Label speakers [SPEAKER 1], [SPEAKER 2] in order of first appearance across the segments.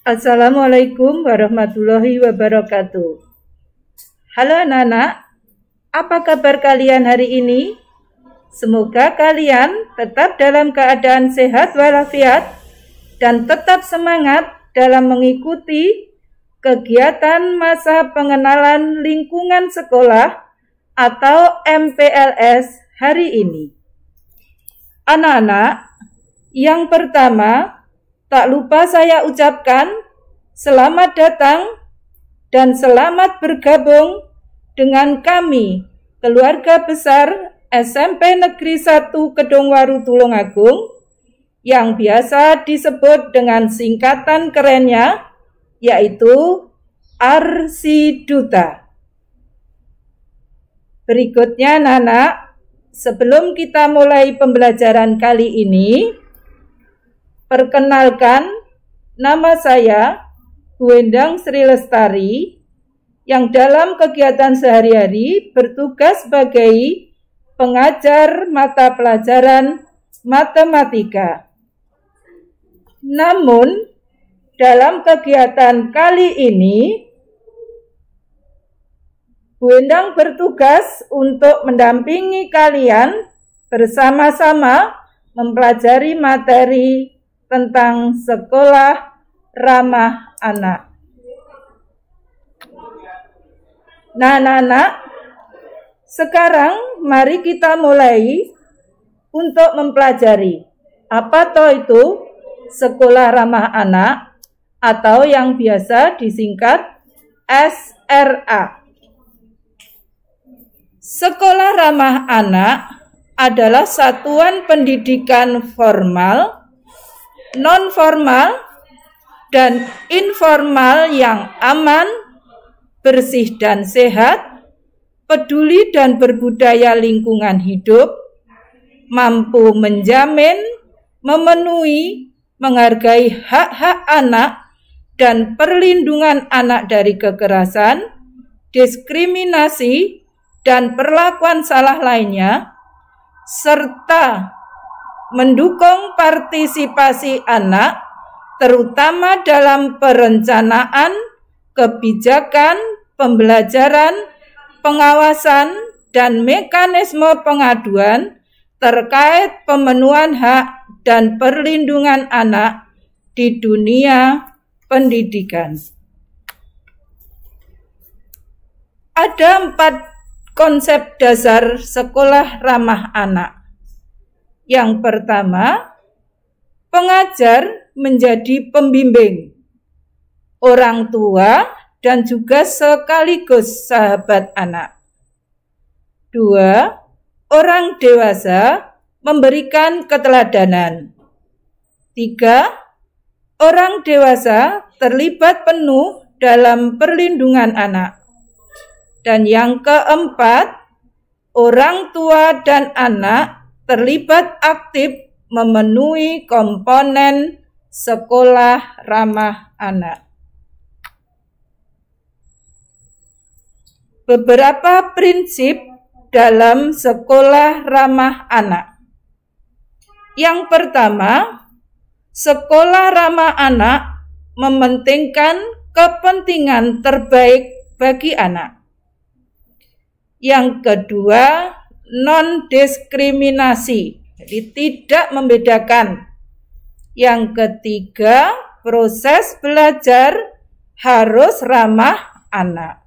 [SPEAKER 1] Assalamualaikum warahmatullahi wabarakatuh. Halo anak-anak, apa kabar kalian hari ini? Semoga kalian tetap dalam keadaan sehat walafiat dan tetap semangat dalam mengikuti kegiatan masa pengenalan lingkungan sekolah atau MPLS hari ini. Anak-anak, yang pertama, tak lupa saya ucapkan selamat datang dan selamat bergabung dengan kami, keluarga besar SMP Negeri 1 Kedungwaru Tulungagung, yang biasa disebut dengan singkatan kerennya, yaitu Arsiduta. Berikutnya, anak-anak, sebelum kita mulai pembelajaran kali ini, perkenalkan, nama saya Bu Endang Sri Lestari yang dalam kegiatan sehari-hari bertugas sebagai pengajar mata pelajaran matematika. Namun, dalam kegiatan kali ini, Bu Endang bertugas untuk mendampingi kalian bersama-sama mempelajari materi tentang sekolah ramah anak. Nah, anak-anak, sekarang mari kita mulai untuk mempelajari apa toh itu sekolah ramah anak atau yang biasa disingkat SRA. Sekolah ramah anak adalah satuan pendidikan formal, non-formal, dan informal yang aman, bersih dan sehat, peduli dan berbudaya lingkungan hidup, mampu menjamin, memenuhi, menghargai hak-hak anak, dan perlindungan anak dari kekerasan, diskriminasi, dan perlakuan salah lainnya, serta mendukung partisipasi anak, terutama dalam perencanaan, kebijakan, pembelajaran, pengawasan, dan mekanisme pengaduan terkait pemenuhan hak dan perlindungan anak di dunia pendidikan. Ada 4 konsep dasar sekolah ramah anak. Yang pertama, pengajar menjadi pembimbing, orang tua dan juga sekaligus sahabat anak. 2, orang dewasa memberikan keteladanan. 3, orang dewasa terlibat penuh dalam perlindungan anak. Dan yang keempat, orang tua dan anak terlibat aktif memenuhi komponen sekolah ramah anak. Beberapa prinsip dalam sekolah ramah anak. Yang pertama, sekolah ramah anak mementingkan kepentingan terbaik bagi anak. Yang kedua, non-diskriminasi, jadi tidak membedakan. Yang ketiga, proses belajar harus ramah anak.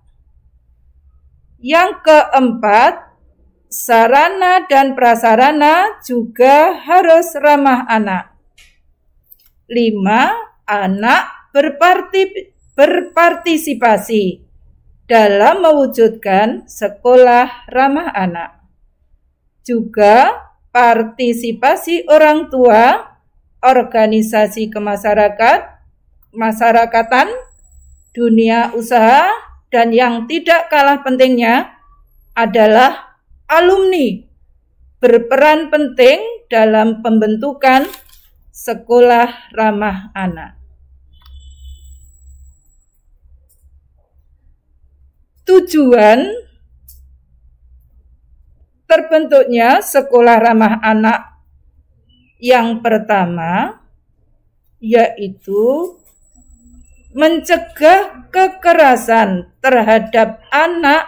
[SPEAKER 1] Yang keempat, sarana dan prasarana juga harus ramah anak. 5, anak berpartisipasi dalam mewujudkan sekolah ramah anak. Juga partisipasi orang tua, organisasi kemasyarakatan, dunia usaha, dan yang tidak kalah pentingnya adalah alumni berperan penting dalam pembentukan sekolah ramah anak. Tujuan terbentuknya sekolah ramah anak yang pertama yaitu mencegah kekerasan terhadap anak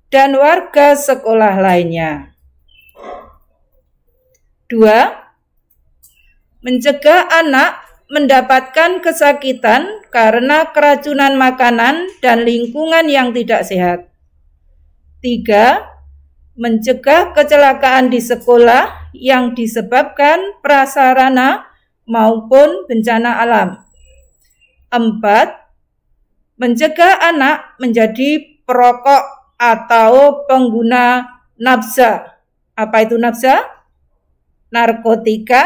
[SPEAKER 1] dan warga sekolah lainnya. 2. Mencegah anak mendapatkan kesakitan karena keracunan makanan dan lingkungan yang tidak sehat. 3. Mencegah kecelakaan di sekolah yang disebabkan prasarana maupun bencana alam. 4. Mencegah anak menjadi perokok atau pengguna nafsa. Apa itu nafsa? Narkotika,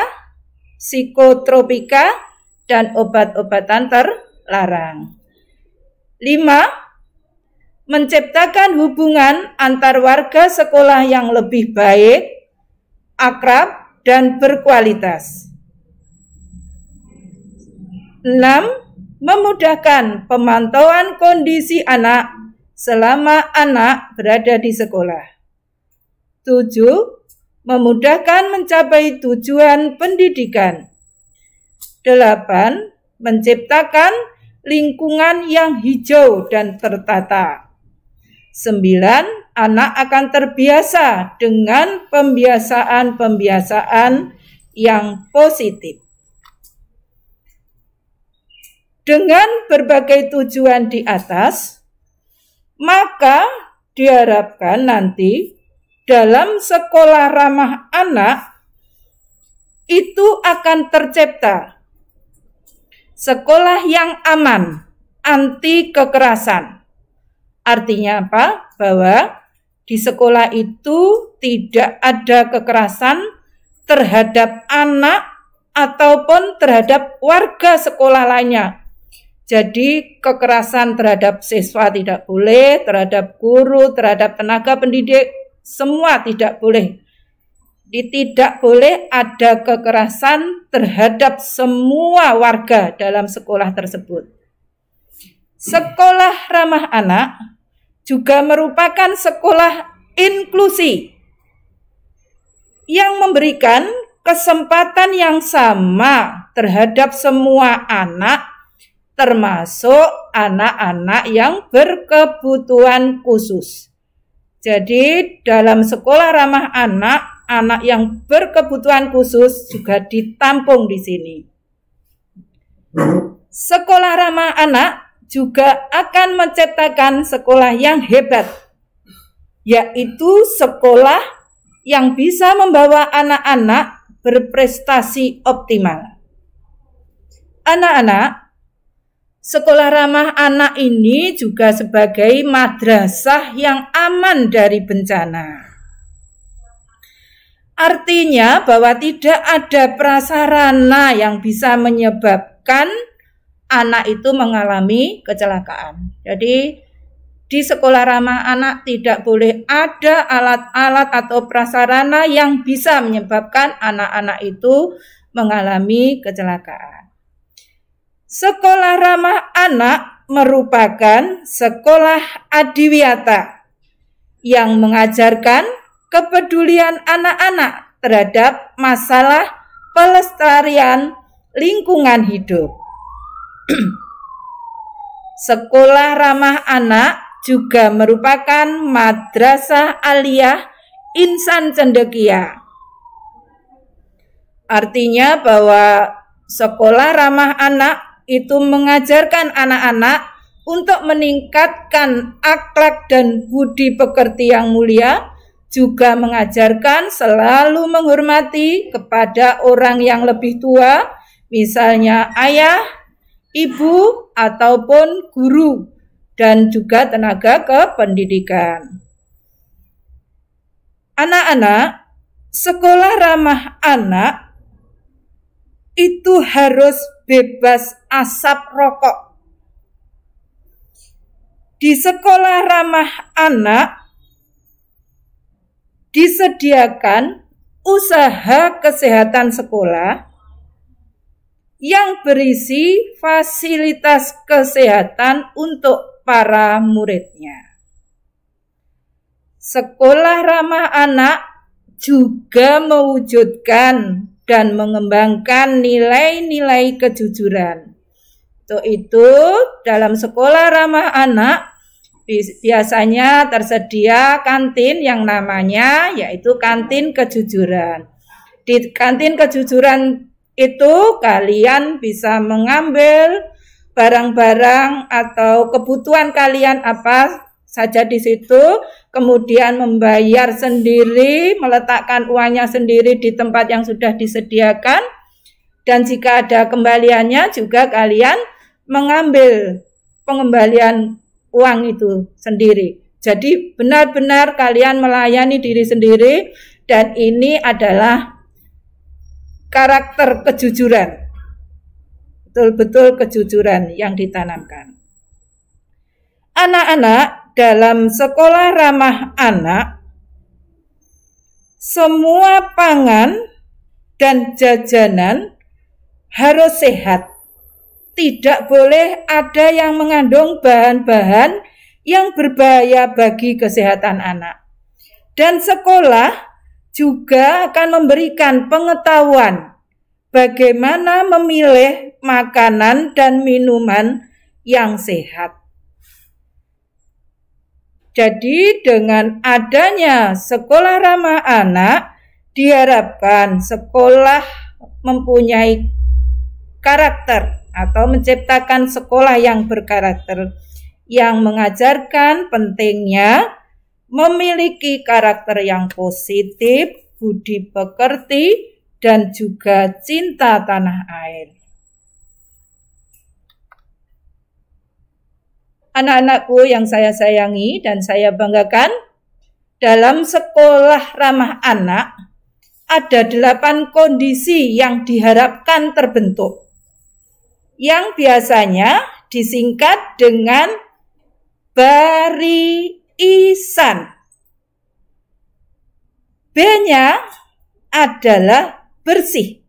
[SPEAKER 1] psikotropika, dan obat-obatan terlarang. 5. Menciptakan hubungan antar warga sekolah yang lebih baik, akrab, dan berkualitas. 6. Memudahkan pemantauan kondisi anak selama anak berada di sekolah. 7. Memudahkan mencapai tujuan pendidikan. 8. Menciptakan lingkungan yang hijau dan tertata. 9. Anak akan terbiasa dengan pembiasaan-pembiasaan yang positif. Dengan berbagai tujuan di atas, maka diharapkan nanti dalam sekolah ramah anak itu akan tercipta sekolah yang aman, anti kekerasan. Artinya apa? Bahwa di sekolah itu tidak ada kekerasan terhadap anak ataupun terhadap warga sekolah lainnya. Jadi kekerasan terhadap siswa tidak boleh, terhadap guru, terhadap tenaga pendidik, semua tidak boleh. Tidak boleh ada kekerasan terhadap semua warga dalam sekolah tersebut. Sekolah ramah anak juga merupakan sekolah inklusi yang memberikan kesempatan yang sama terhadap semua anak, termasuk anak-anak yang berkebutuhan khusus. Jadi dalam sekolah ramah anak, anak yang berkebutuhan khusus juga ditampung di sini. Sekolah ramah anak juga akan menciptakan sekolah yang hebat, yaitu sekolah yang bisa membawa anak-anak berprestasi optimal. Anak-anak, sekolah ramah anak ini juga sebagai madrasah yang aman dari bencana. Artinya bahwa tidak ada prasarana yang bisa menyebabkan anak itu mengalami kecelakaan. Jadi di sekolah ramah anak tidak boleh ada alat-alat atau prasarana yang bisa menyebabkan anak-anak itu mengalami kecelakaan. Sekolah ramah anak merupakan sekolah adiwiyata yang mengajarkan kepedulian anak-anak terhadap masalah pelestarian lingkungan hidup. Sekolah ramah anak juga merupakan madrasah aliyah insan cendekia. Artinya bahwa sekolah ramah anak itu mengajarkan anak-anak untuk meningkatkan akhlak dan budi pekerti yang mulia, juga mengajarkan selalu menghormati kepada orang yang lebih tua, misalnya ayah, ibu, ataupun guru, dan juga tenaga kependidikan. Anak-anak, sekolah ramah anak itu harus bebas asap rokok. Di sekolah ramah anak disediakan usaha kesehatan sekolah yang berisi fasilitas kesehatan untuk para muridnya. Sekolah ramah anak juga mewujudkan dan mengembangkan nilai-nilai kejujuran, Untuk itu, dalam sekolah ramah anak biasanya tersedia kantin yang namanya yaitu kantin kejujuran. Di kantin kejujuran itu kalian bisa mengambil barang-barang atau kebutuhan kalian apa saja di situ, kemudian membayar sendiri, meletakkan uangnya sendiri di tempat yang sudah disediakan, dan jika ada kembaliannya juga kalian mengambil pengembalian uang itu sendiri. Jadi benar-benar kalian melayani diri sendiri, dan ini adalah karakter kejujuran. Betul-betul kejujuran yang ditanamkan. Anak-anak, dalam sekolah ramah anak, semua pangan dan jajanan harus sehat. Tidak boleh ada yang mengandung bahan-bahan yang berbahaya bagi kesehatan anak. Dan sekolah juga akan memberikan pengetahuan bagaimana memilih makanan dan minuman yang sehat. Jadi dengan adanya sekolah ramah anak, diharapkan sekolah mempunyai karakter atau menciptakan sekolah yang berkarakter, yang mengajarkan pentingnya memiliki karakter yang positif, budi pekerti, dan juga cinta tanah air. Anak-anakku yang saya sayangi dan saya banggakan, dalam sekolah ramah anak ada 8 kondisi yang diharapkan terbentuk, yang biasanya disingkat dengan barisan. B-nya adalah bersih.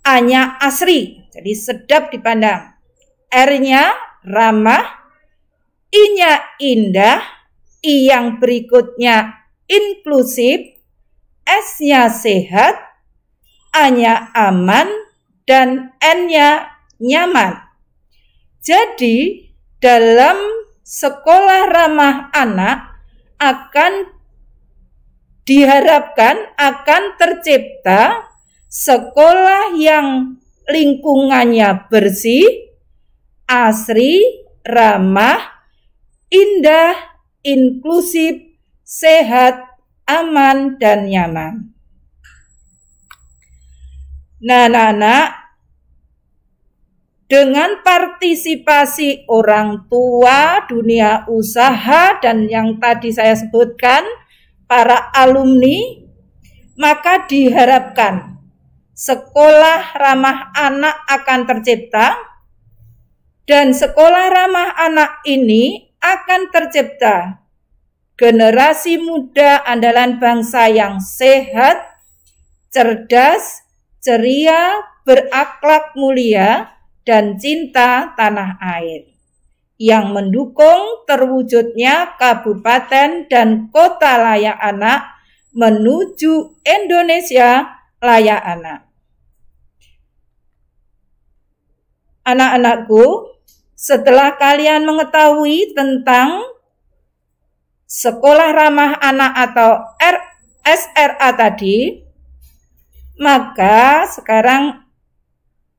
[SPEAKER 1] A-nya asri, jadi sedap dipandang. R-nya ramah. I-nya indah. I yang berikutnya inklusif. S-nya sehat. A-nya aman. Dan N-nya nyaman. Jadi dalam sekolah ramah anak diharapkan akan tercipta sekolah yang lingkungannya bersih, asri, ramah, indah, inklusif, sehat, aman, dan nyaman. Nah, anak-anak, dengan partisipasi orang tua, dunia usaha, dan yang tadi saya sebutkan, para alumni, maka diharapkan sekolah ramah anak akan tercipta, dan sekolah ramah anak ini akan tercipta generasi muda andalan bangsa yang sehat, cerdas, ceria, berakhlak mulia, dan cinta tanah air, yang mendukung terwujudnya kabupaten dan kota layak anak menuju Indonesia layak anak. Anak-anakku, setelah kalian mengetahui tentang sekolah ramah anak atau SRA tadi, maka sekarang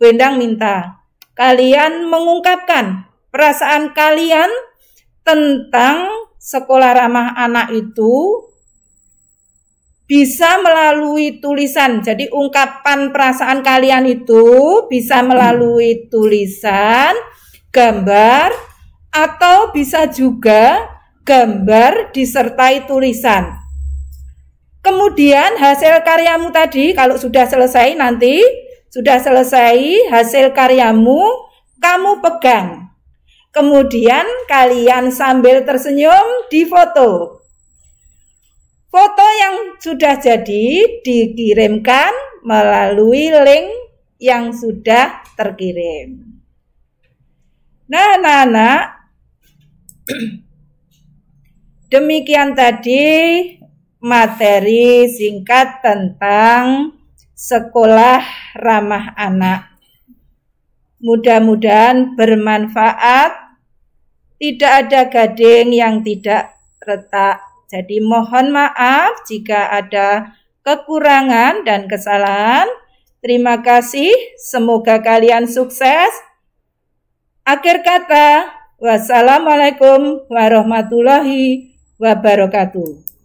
[SPEAKER 1] Bu Endang minta kalian mengungkapkan perasaan kalian tentang sekolah ramah anak itu bisa melalui tulisan. Jadi ungkapan perasaan kalian itu bisa melalui tulisan, gambar, atau bisa juga gambar disertai tulisan. Kemudian hasil karyamu tadi, kalau sudah selesai nanti, sudah selesai hasil karyamu, kamu pegang. Kemudian kalian sambil tersenyum difoto. Foto yang sudah jadi dikirimkan melalui link yang sudah terkirim. Nah, anak-anak, demikian tadi materi singkat tentang sekolah ramah anak. Mudah-mudahan bermanfaat. Tidak ada gading yang tidak retak. Jadi mohon maaf jika ada kekurangan dan kesalahan. Terima kasih. Semoga kalian sukses. Akhir kata, wassalamualaikum warahmatullahi wabarakatuh.